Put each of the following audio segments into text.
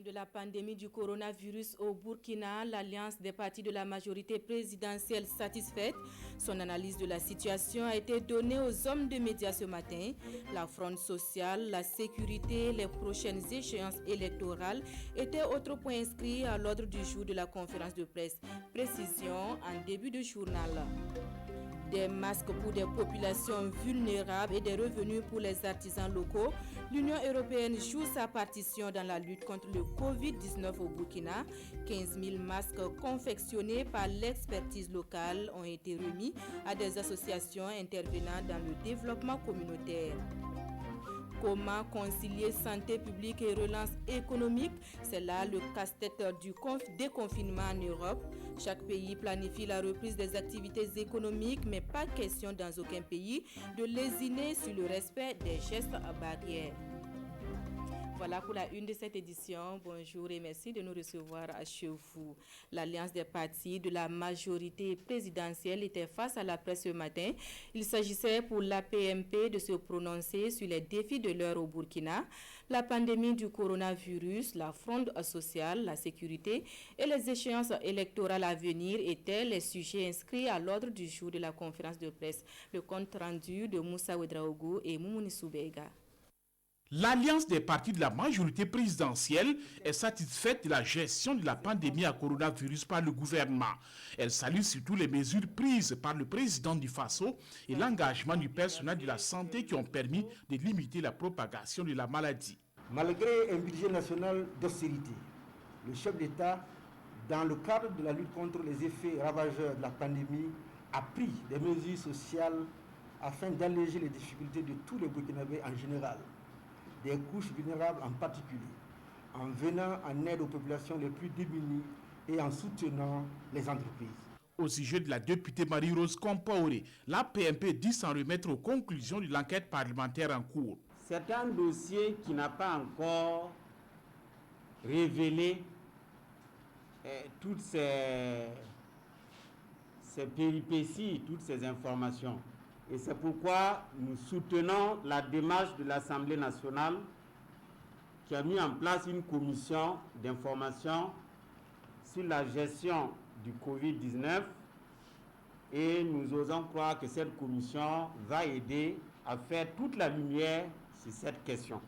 de la pandémie du coronavirus au Burkina, l'Alliance des partis de la majorité présidentielle satisfaite. Son analyse de la situation a été donnée aux hommes de médias ce matin. La fronde sociale, la sécurité, les prochaines échéances électorales étaient autres points inscrits à l'ordre du jour de la conférence de presse. Précision en début de journal. Des masques pour des populations vulnérables et des revenus pour les artisans locaux. L'Union européenne joue sa partition dans la lutte contre le Covid-19 au Burkina. 15 000 masques confectionnés par l'expertise locale ont été remis à des associations intervenant dans le développement communautaire. Comment concilier santé publique et relance économique? C'est là le casse-tête du déconfinement en Europe. Chaque pays planifie la reprise des activités économiques, mais pas question dans aucun pays de lésiner sur le respect des gestes barrières. Voilà pour la une de cette édition. Bonjour et merci de nous recevoir chez vous. L'Alliance des partis de la majorité présidentielle était face à la presse ce matin. Il s'agissait pour l'APMP de se prononcer sur les défis de l'heure au Burkina, la pandémie du coronavirus, la fronde sociale, la sécurité et les échéances électorales à venir étaient les sujets inscrits à l'ordre du jour de la conférence de presse. Le compte rendu de Moussa Ouedraogo et Moumouni Soubega. L'Alliance des partis de la majorité présidentielle est satisfaite de la gestion de la pandémie à coronavirus par le gouvernement. Elle salue surtout les mesures prises par le président du Faso et l'engagement du personnel de la santé qui ont permis de limiter la propagation de la maladie. Malgré un budget national d'austérité, le chef d'État, dans le cadre de la lutte contre les effets ravageurs de la pandémie, a pris des mesures sociales afin d'alléger les difficultés de tous les Burkinabés en général, des couches vulnérables en particulier, en venant en aide aux populations les plus démunies et en soutenant les entreprises. Au sujet de la députée Marie-Rose Compaoré, la PMP dit s'en remettre aux conclusions de l'enquête parlementaire en cours. C'est un dossier qui n'a pas encore révélé toutes ces péripéties, toutes ces informations. Et c'est pourquoi nous soutenons la démarche de l'Assemblée nationale qui a mis en place une commission d'information sur la gestion du Covid-19 et nous osons croire que cette commission va aider à faire toute la lumière sur cette question.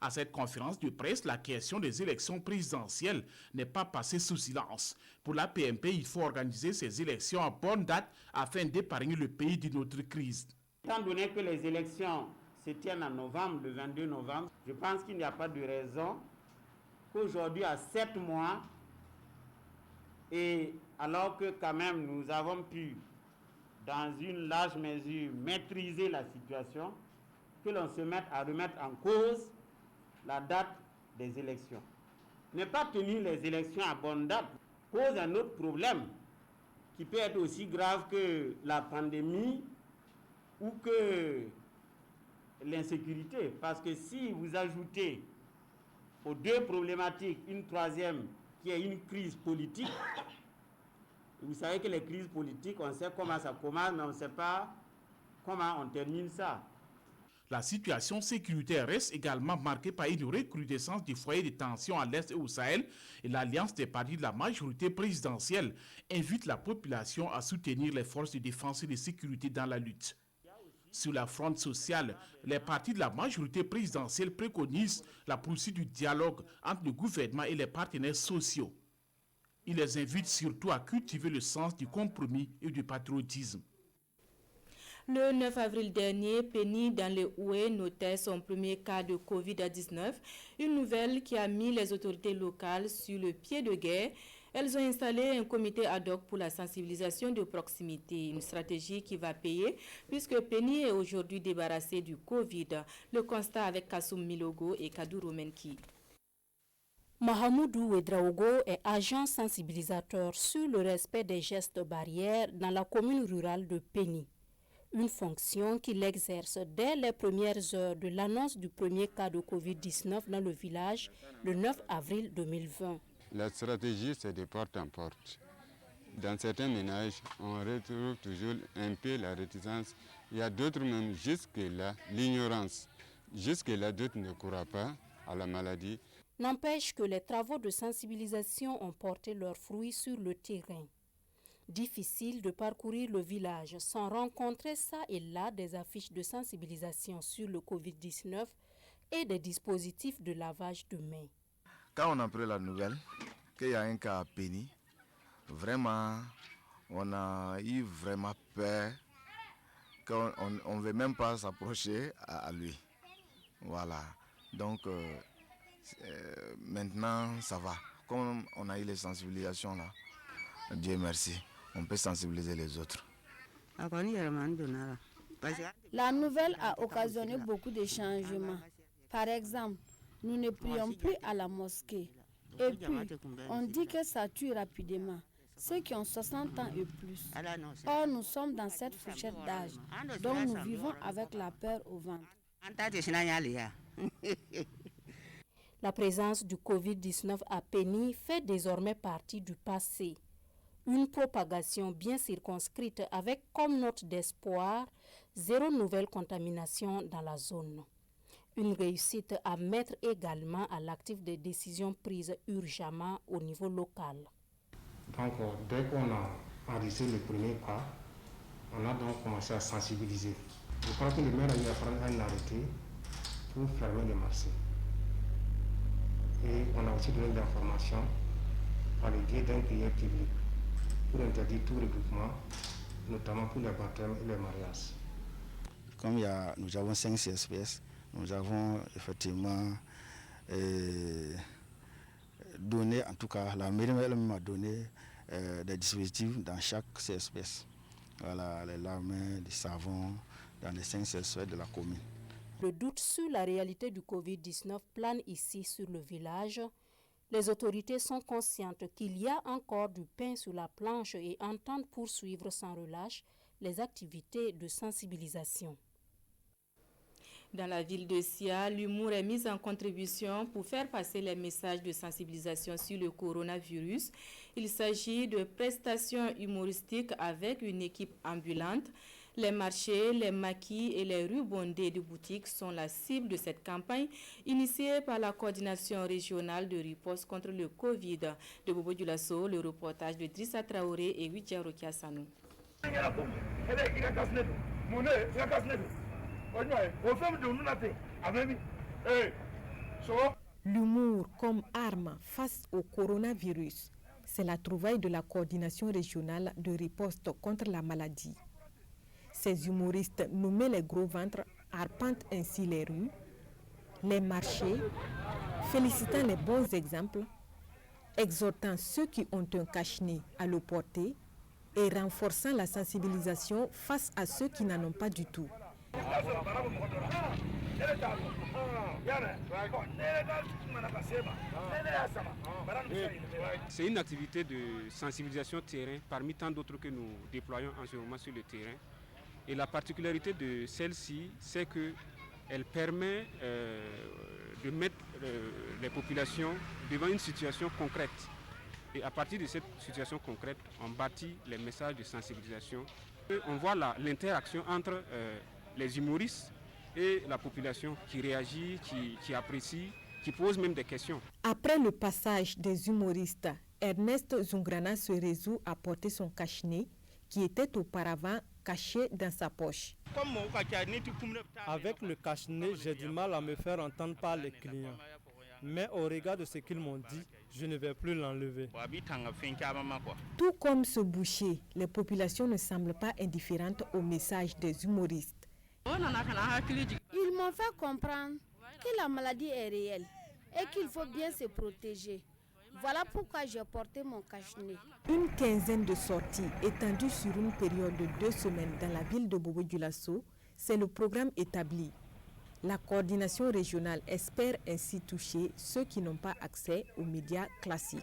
À cette conférence de presse, la question des élections présidentielles n'est pas passée sous silence. Pour la PMP, il faut organiser ces élections à bonne date afin d'épargner le pays d'une autre crise. Étant donné que les élections se tiennent en novembre, le 22 novembre, je pense qu'il n'y a pas de raison qu'aujourd'hui, à 7 mois, et alors que quand même nous avons pu, dans une large mesure, maîtriser la situation, que l'on se mette à remettre en cause la date des élections. Ne pas tenir les élections à bonne date pose un autre problème qui peut être aussi grave que la pandémie ou que l'insécurité. Parce que si vous ajoutez aux deux problématiques une troisième qui est une crise politique, vous savez que les crises politiques, on sait comment ça commence, mais on ne sait pas comment on termine ça. La situation sécuritaire reste également marquée par une recrudescence des foyers de tension à l'Est et au Sahel et l'Alliance des partis de la majorité présidentielle invite la population à soutenir les forces de défense et de sécurité dans la lutte. Sur la fronde sociale, les partis de la majorité présidentielle préconisent la poursuite du dialogue entre le gouvernement et les partenaires sociaux. Ils les invitent surtout à cultiver le sens du compromis et du patriotisme. Le 9 avril dernier, Penny dans les Houé notait son premier cas de Covid-19, une nouvelle qui a mis les autorités locales sur le pied de guerre. Elles ont installé un comité ad hoc pour la sensibilisation de proximité, une stratégie qui va payer puisque Penny est aujourd'hui débarrassé du Covid. Le constat avec Kassoum Milogo et Kadourou Menki. Mahamoudou Ouedraogo est agent sensibilisateur sur le respect des gestes barrières dans la commune rurale de Penny. Une fonction qu'il exerce dès les premières heures de l'annonce du premier cas de Covid-19 dans le village le 9 avril 2020. La stratégie, c'est de porte en porte. Dans certains ménages, on retrouve toujours un peu la réticence. Il y a d'autres même, jusque-là, l'ignorance. Jusque-là, d'autres ne croient pas à la maladie. N'empêche que les travaux de sensibilisation ont porté leurs fruits sur le terrain. Difficile de parcourir le village sans rencontrer ça et là des affiches de sensibilisation sur le Covid-19 et des dispositifs de lavage de mains. Quand on a pris la nouvelle qu'il y a un cas à Péni, vraiment, on a eu vraiment peur qu'on ne veut même pas s'approcher à lui. Voilà. Donc, maintenant, ça va. Comme on a eu les sensibilisations là, Dieu merci, on peut sensibiliser les autres. La nouvelle a occasionné beaucoup de changements. Par exemple, nous ne prions plus à la mosquée. Et puis, on dit que ça tue rapidement ceux qui ont 60 ans et plus. Or, nous sommes dans cette fourchette d'âge, donc nous vivons avec la peur au ventre. La présence du Covid-19 à Péni fait désormais partie du passé. Une propagation bien circonscrite avec comme note d'espoir 0 nouvelle contamination dans la zone. Une réussite à mettre également à l'actif des décisions prises urgemment au niveau local. Donc, dès qu'on a enregistré le premier cas, on a donc commencé à sensibiliser. Je crois que le maire a eu à prendre un arrêté pour fermer le marché. Et on a aussi donné de l'information par le biais d'un crier public pour interdire tout regroupement, notamment pour les baptêmes et les mariages. Comme nous avons 5 CSPS, nous avons effectivement donné, en tout cas la mairie elle-même a donné des dispositifs dans chaque CSPS. Voilà, les larmes, les savons dans les 5 CSPS de la commune. Le doute sur la réalité du Covid-19 plane ici sur le village. Les autorités sont conscientes qu'il y a encore du pain sur la planche et entendent poursuivre sans relâche les activités de sensibilisation. Dans la ville de Sia, l'humour est mis en contribution pour faire passer les messages de sensibilisation sur le coronavirus. Il s'agit de prestations humoristiques avec une équipe ambulante. Les marchés, les maquis et les rues bondées de boutiques sont la cible de cette campagne initiée par la coordination régionale de riposte contre le Covid. De Bobo Dioulasso, le reportage de Drissa Traoré et Widja Rokia Sanou. L'humour comme arme face au coronavirus, c'est la trouvaille de la coordination régionale de riposte contre la maladie. Ces humoristes nommés les gros ventres arpentent ainsi les rues, les marchés, félicitant les bons exemples, exhortant ceux qui ont un cache-nez à le porter et renforçant la sensibilisation face à ceux qui n'en ont pas du tout. C'est une activité de sensibilisation terrain parmi tant d'autres que nous déployons en ce moment sur le terrain. Et la particularité de celle-ci, c'est qu'elle permet de mettre les populations devant une situation concrète. Et à partir de cette situation concrète, on bâtit les messages de sensibilisation. Et on voit l'interaction entre les humoristes et la population qui réagit, qui apprécie, qui pose même des questions. Après le passage des humoristes, Ernest Zungrana se résout à porter son cache-nez qui était auparavant caché dans sa poche. Avec le cache-nez, j'ai du mal à me faire entendre par les clients. Mais au regard de ce qu'ils m'ont dit, je ne vais plus l'enlever. Tout comme ce boucher, les populations ne semblent pas indifférentes au message des humoristes. Ils m'ont fait comprendre que la maladie est réelle et qu'il faut bien se protéger. Voilà pourquoi j'ai porté mon cache-nez. Une quinzaine de sorties étendues sur une période de 2 semaines dans la ville de Bobo Dioulasso, c'est le programme établi. La coordination régionale espère ainsi toucher ceux qui n'ont pas accès aux médias classiques.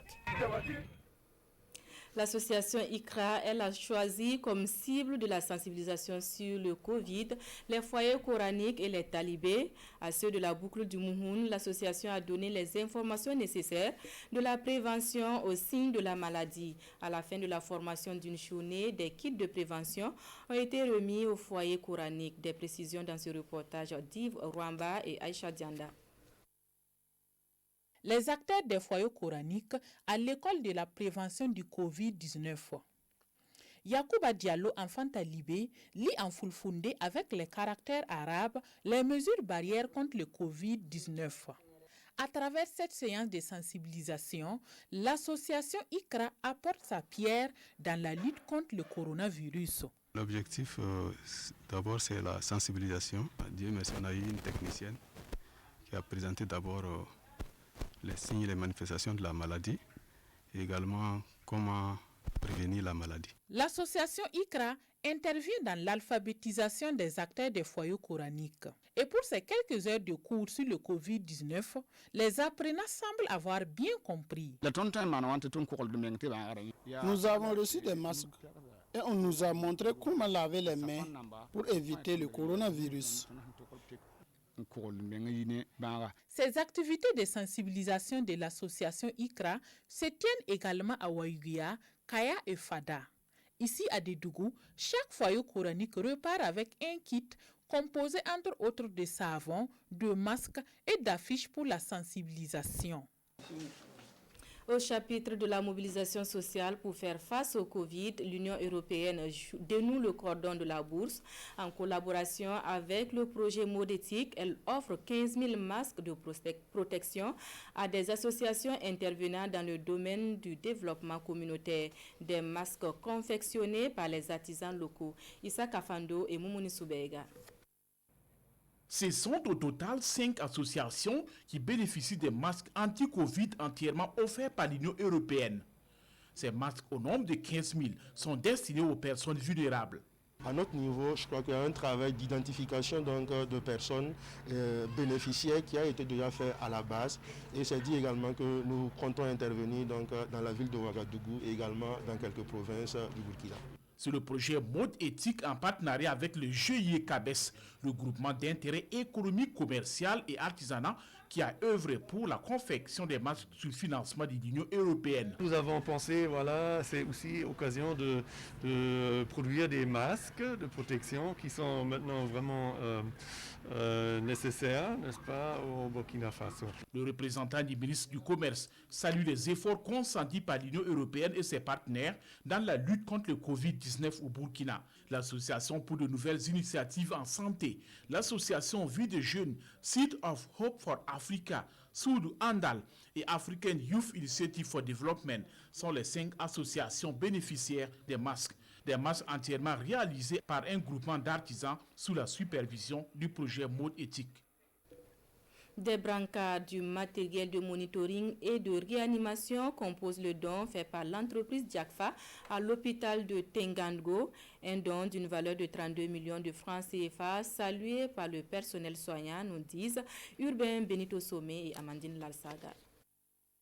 L'association ICRA, elle a choisi comme cible de la sensibilisation sur le Covid les foyers coraniques et les talibés. À ceux de la boucle du Mouhoun, l'association a donné les informations nécessaires de la prévention aux signes de la maladie. À la fin de la formation d'une journée, des kits de prévention ont été remis aux foyers coraniques. Des précisions dans ce reportage d'Yves Rwamba et Aïcha Dianda. Les acteurs des foyers coraniques à l'école de la prévention du Covid-19. Yacouba Diallo, enfant talibé, lit en Fulfundé avec les caractères arabes les mesures barrières contre le Covid-19. À travers cette séance de sensibilisation, l'association ICRA apporte sa pierre dans la lutte contre le coronavirus. L'objectif, d'abord, c'est la sensibilisation. Dieu merci, on a eu une technicienne qui a présenté d'abord les signes et les manifestations de la maladie et également comment prévenir la maladie. L'association ICRA intervient dans l'alphabétisation des acteurs des foyers coraniques. Et pour ces quelques heures de cours sur le Covid-19, les apprenants semblent avoir bien compris. Nous avons reçu des masques et on nous a montré comment laver les mains pour éviter le coronavirus. Ces activités de sensibilisation de l'association ICRA se tiennent également à Waïguia, Kaya et Fada. Ici à Dédougou, chaque foyer coranique repart avec un kit composé entre autres de savons, de masques et d'affiches pour la sensibilisation. Au chapitre de la mobilisation sociale pour faire face au Covid, l'Union européenne dénoue le cordon de la bourse. En collaboration avec le projet Modétique, elle offre 15 000 masques de protection à des associations intervenant dans le domaine du développement communautaire. Des masques confectionnés par les artisans locaux. Issa Kafando et Moumouni Soubega. Ce sont au total 5 associations qui bénéficient des masques anti-Covid entièrement offerts par l'Union européenne. Ces masques, au nombre de 15 000, sont destinés aux personnes vulnérables. À notre niveau, je crois qu'il y a un travail d'identification de personnes bénéficiaires qui a été déjà fait à la base. Et c'est dit également que nous comptons intervenir dans la ville de Ouagadougou et également dans quelques provinces du Burkina. C'est le projet Mode Éthique en partenariat avec le GIE CABES, le groupement d'intérêt économique, commercial et artisanat qui a œuvré pour la confection des masques sous le financement de l'Union européenne. Nous avons pensé, voilà, c'est aussi l'occasion de produire des masques de protection qui sont maintenant vraiment nécessaires, n'est-ce pas, au Burkina Faso. Le représentant du ministre du Commerce salue les efforts consentis par l'Union européenne et ses partenaires dans la lutte contre le Covid-19 au Burkina. L'Association pour de nouvelles initiatives en santé, l'Association Vie de Jeunes, Seed of Hope for Africa, Soudou Andal et African Youth Initiative for Development sont les 5 associations bénéficiaires des masques. Des masques entièrement réalisés par un groupement d'artisans sous la supervision du projet Mode Éthique. Des brancards, du matériel de monitoring et de réanimation composent le don fait par l'entreprise Diakfa à l'hôpital de Tengango, un don d'une valeur de 32 millions de francs CFA salué par le personnel soignant, nous disent Urbain Benito Somé et Amandine Lalsaga.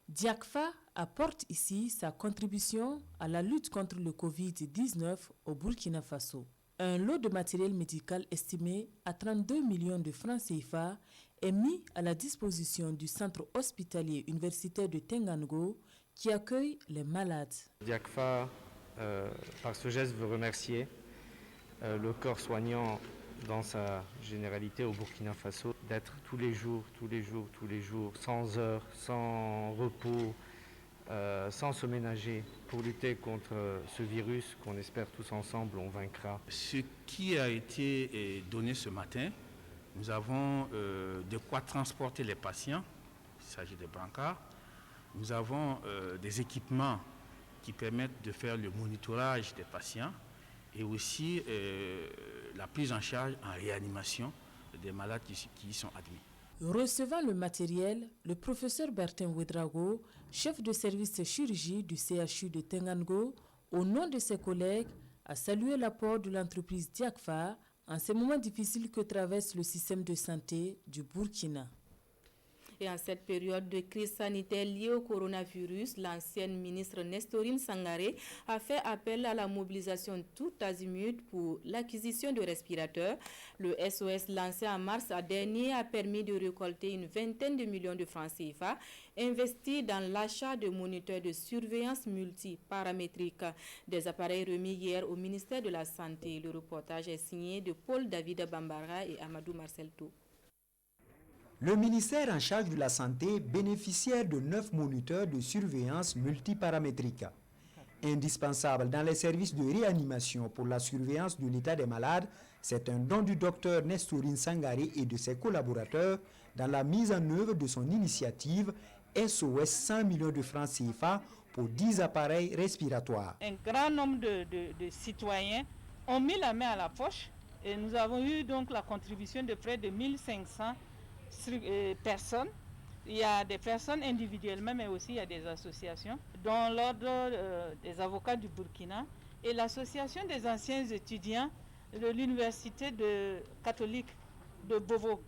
Diakfa apporte ici sa contribution à la lutte contre le Covid-19 au Burkina Faso. Un lot de matériel médical estimé à 32 millions de francs CFA est mis à la disposition du centre hospitalier universitaire de Tengango qui accueille les malades. Diakfa, par ce geste, veut remercier le corps soignant dans sa généralité au Burkina Faso d'être tous les jours, sans heure, sans repos, sans se ménager pour lutter contre ce virus qu'on espère tous ensemble on vaincra. Ce qui a été donné ce matin, nous avons de quoi transporter les patients, il s'agit de brancards. Nous avons des équipements qui permettent de faire le monitorage des patients et aussi la prise en charge en réanimation des malades qui y sont admis. Recevant le matériel, le professeur Bertin Ouedraogo, chef de service chirurgie du CHU de Tengango, au nom de ses collègues, a salué l'apport de l'entreprise Diakfa en ces moments difficiles que traverse le système de santé du Burkina. Et en cette période de crise sanitaire liée au coronavirus, l'ancienne ministre Nestorine Sangaré a fait appel à la mobilisation tout azimut pour l'acquisition de respirateurs. Le SOS lancé en mars dernier a permis de récolter une vingtaine de millions de francs CFA investis dans l'achat de moniteurs de surveillance multiparamétrique. Des appareils remis hier au ministère de la Santé. Le reportage est signé de Paul David Bambara et Amadou Marcel Tou. Le ministère en charge de la santé bénéficiaire de 9 moniteurs de surveillance multiparamétrique. Indispensable dans les services de réanimation pour la surveillance de l'état des malades, c'est un don du docteur Nestorine Sangaré et de ses collaborateurs dans la mise en œuvre de son initiative SOS 100 millions de francs CFA pour 10 appareils respiratoires. Un grand nombre de citoyens ont mis la main à la poche et nous avons eu donc la contribution de près de 1500 personnes. Il y a des personnes individuellement, mais aussi il y a des associations, dont l'Ordre des avocats du Burkina et l'Association des anciens étudiants de l'Université catholique de Bovo,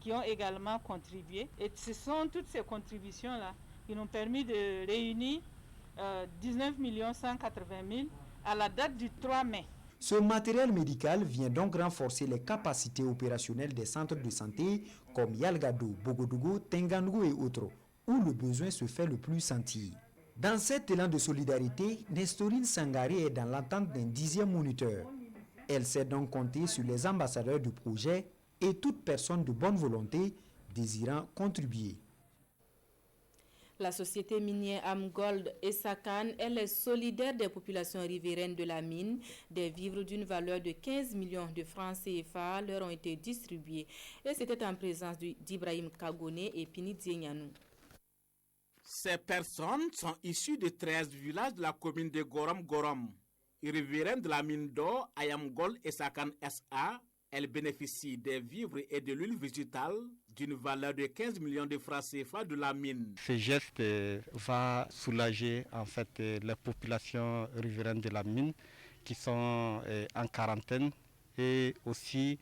qui ont également contribué. Et ce sont toutes ces contributions-là qui nous ont permis de réunir 19 180 000 à la date du 3 mai. Ce matériel médical vient donc renforcer les capacités opérationnelles des centres de santé comme Yalgado, Bogodougou, Tengandougou et autres, où le besoin se fait le plus sentir. Dans cet élan de solidarité, Nestorine Sangaré est dans l'attente d'un 10e moniteur. Elle sait donc compter sur les ambassadeurs du projet et toute personne de bonne volonté désirant contribuer. La société minière Amgold Essakane, elle est solidaire des populations riveraines de la mine. Des vivres d'une valeur de 15 millions de francs CFA leur ont été distribués. Et c'était en présence d'Ibrahim Kagone et Pini Dienyanou. Ces personnes sont issues de 13 villages de la commune de Gorom. Riveraines de la mine d'or Amgold Essakane SA, elles bénéficient des vivres et de l'huile végétale d'une valeur de 15 millions de francs CFA de la mine. Ce geste va soulager en fait les populations riveraines de la mine qui sont en quarantaine et aussi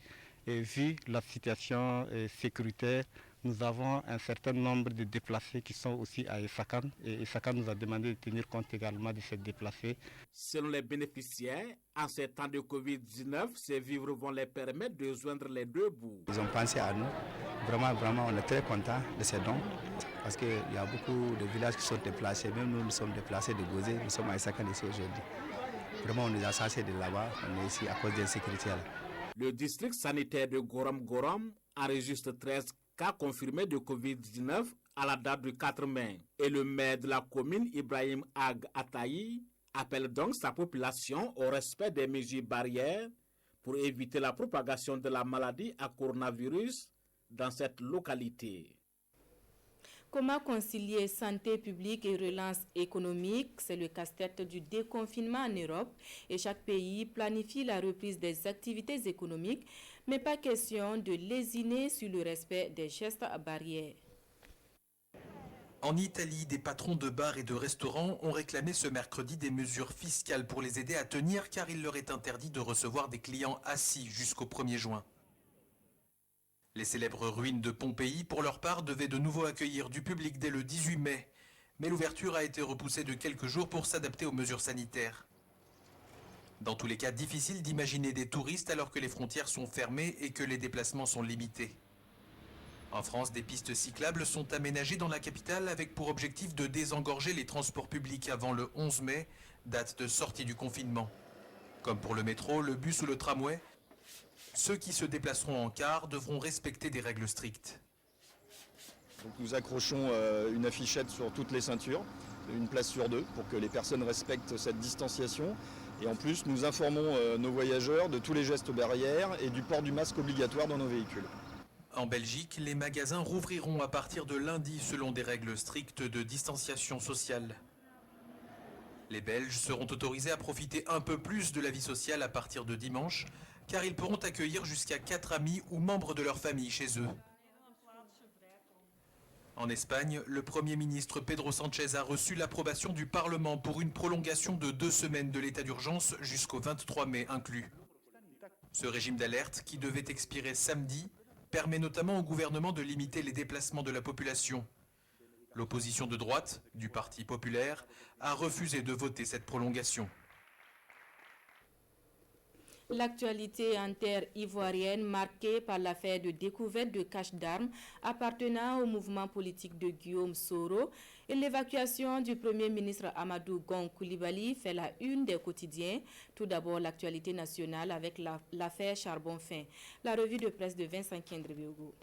vu la situation sécuritaire, nous avons un certain nombre de déplacés qui sont aussi à Essakane et Essakane nous a demandé de tenir compte également de ces déplacés. Selon les bénéficiaires, en ces temps de Covid-19, ces vivres vont les permettre de joindre les deux bouts. Ils ont pensé à nous. Vraiment, on est très contents de ces dons parce qu'il y a beaucoup de villages qui sont déplacés. Même nous sommes déplacés de Gozé, nous sommes à Essakane ici aujourd'hui. Vraiment, on nous a chassés de là-bas, on est ici à cause de l'insécurité. Le district sanitaire de Gorom enregistre 13 cas confirmés de Covid-19 à la date du 4 mai. Et le maire de la commune, Ibrahim Ag Atayi, appelle donc sa population au respect des mesures barrières pour éviter la propagation de la maladie à coronavirus dans cette localité. Comment concilier santé publique et relance économique? C'est le casse-tête du déconfinement en Europe et chaque pays planifie la reprise des activités économiques, mais pas question de lésiner sur le respect des gestes barrières. En Italie, des patrons de bars et de restaurants ont réclamé ce mercredi des mesures fiscales pour les aider à tenir car il leur est interdit de recevoir des clients assis jusqu'au 1er juin. Les célèbres ruines de Pompéi, pour leur part, devaient de nouveau accueillir du public dès le 18 mai. Mais l'ouverture a été repoussée de quelques jours pour s'adapter aux mesures sanitaires. Dans tous les cas, difficile d'imaginer des touristes alors que les frontières sont fermées et que les déplacements sont limités. En France, des pistes cyclables sont aménagées dans la capitale avec pour objectif de désengorger les transports publics avant le 11 mai, date de sortie du confinement. Comme pour le métro, le bus ou le tramway, ceux qui se déplaceront en car devront respecter des règles strictes. Donc nous accrochons une affichette sur toutes les ceintures, une place sur deux, pour que les personnes respectent cette distanciation. Et en plus, nous informons nos voyageurs de tous les gestes barrières et du port du masque obligatoire dans nos véhicules. En Belgique, les magasins rouvriront à partir de lundi selon des règles strictes de distanciation sociale. Les Belges seront autorisés à profiter un peu plus de la vie sociale à partir de dimanche, car ils pourront accueillir jusqu'à 4 amis ou membres de leur famille chez eux. En Espagne, le Premier ministre Pedro Sánchez a reçu l'approbation du Parlement pour une prolongation de 2 semaines de l'état d'urgence jusqu'au 23 mai inclus. Ce régime d'alerte, qui devait expirer samedi, permet notamment au gouvernement de limiter les déplacements de la population. L'opposition de droite, du Parti populaire, a refusé de voter cette prolongation. L'actualité en terre ivoirienne marquée par l'affaire de découverte de caches d'armes appartenant au mouvement politique de Guillaume Soro et l'évacuation du Premier ministre Amadou Gon Coulibaly fait la une des quotidiens. Tout d'abord l'actualité nationale avec l'affaire Charbon Fin. La revue de presse de Vincent Kendribiogo.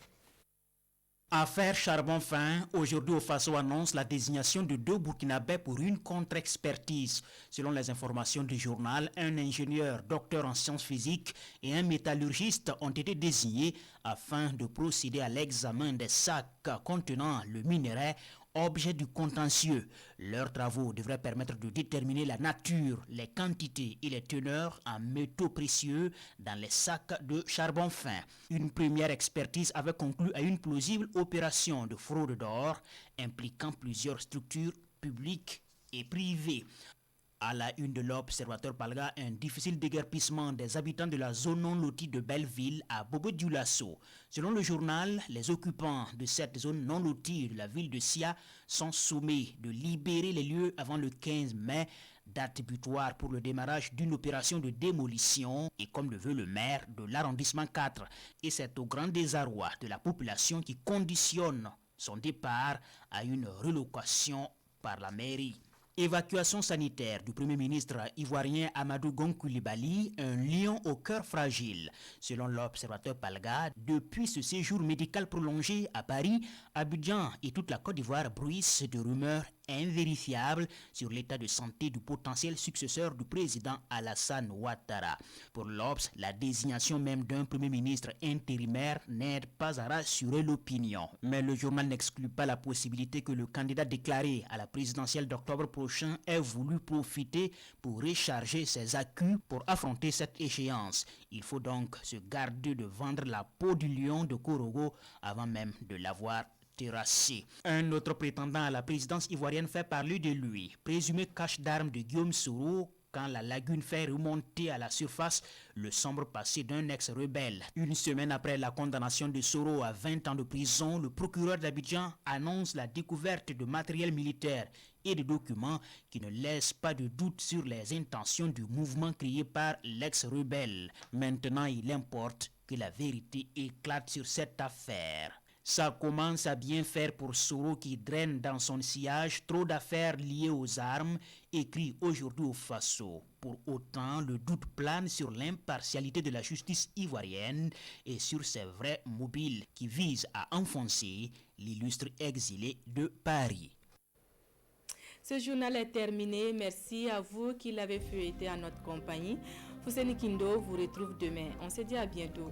Affaire charbon fin, aujourd'hui au Faso annonce la désignation de 2 Burkinabés pour une contre-expertise. Selon les informations du journal, un ingénieur, docteur en sciences physiques et un métallurgiste ont été désignés afin de procéder à l'examen des sacs contenant le minerai objet du contentieux. Leurs travaux devraient permettre de déterminer la nature, les quantités et les teneurs en métaux précieux dans les sacs de charbon fin. Une première expertise avait conclu à une plausible opération de fraude d'or impliquant plusieurs structures publiques et privées. À la une de l'Observateur Palga, un difficile déguerpissement des habitants de la zone non lotie de Belleville à Bobo-Dioulasso. Selon le journal, les occupants de cette zone non lotie de la ville de Sia sont sommés de libérer les lieux avant le 15 mai, date butoir pour le démarrage d'une opération de démolition et comme le veut le maire de l'arrondissement 4. Et c'est au grand désarroi de la population qui conditionne son départ à une relocation par la mairie. Évacuation sanitaire du Premier ministre ivoirien Amadou Gon Coulibaly, un lion au cœur fragile. Selon l'Observateur Palga, depuis ce séjour médical prolongé à Paris, Abidjan et toute la Côte d'Ivoire bruissent de rumeurs invérifiables sur l'état de santé du potentiel successeur du président Alassane Ouattara. Pour l'Obs, la désignation même d'un Premier ministre intérimaire n'aide pas à rassurer l'opinion. Mais le journal n'exclut pas la possibilité que le candidat déclaré à la présidentielle d'octobre prochain ait voulu profiter pour recharger ses accus pour affronter cette échéance. Il faut donc se garder de vendre la peau du lion de Korogo avant même de l'avoir terrassé. Un autre prétendant à la présidence ivoirienne fait parler de lui. Présumé cache d'armes de Guillaume Soro quand la lagune fait remonter à la surface le sombre passé d'un ex-rebelle. Une semaine après la condamnation de Soro à 20 ans de prison, le procureur d'Abidjan annonce la découverte de matériel militaire et de documents qui ne laissent pas de doute sur les intentions du mouvement créé par l'ex-rebelle. Maintenant, il importe que la vérité éclate sur cette affaire. Ça commence à bien faire pour Soro qui draine dans son sillage trop d'affaires liées aux armes, écrit aujourd'hui au Faso. Pour autant, le doute plane sur l'impartialité de la justice ivoirienne et sur ses vrais mobiles qui visent à enfoncer l'illustre exilé de Paris. Ce journal est terminé. Merci à vous qui l'avez feuilleté à notre compagnie. Fousseni Kindo vous retrouve demain. On se dit à bientôt.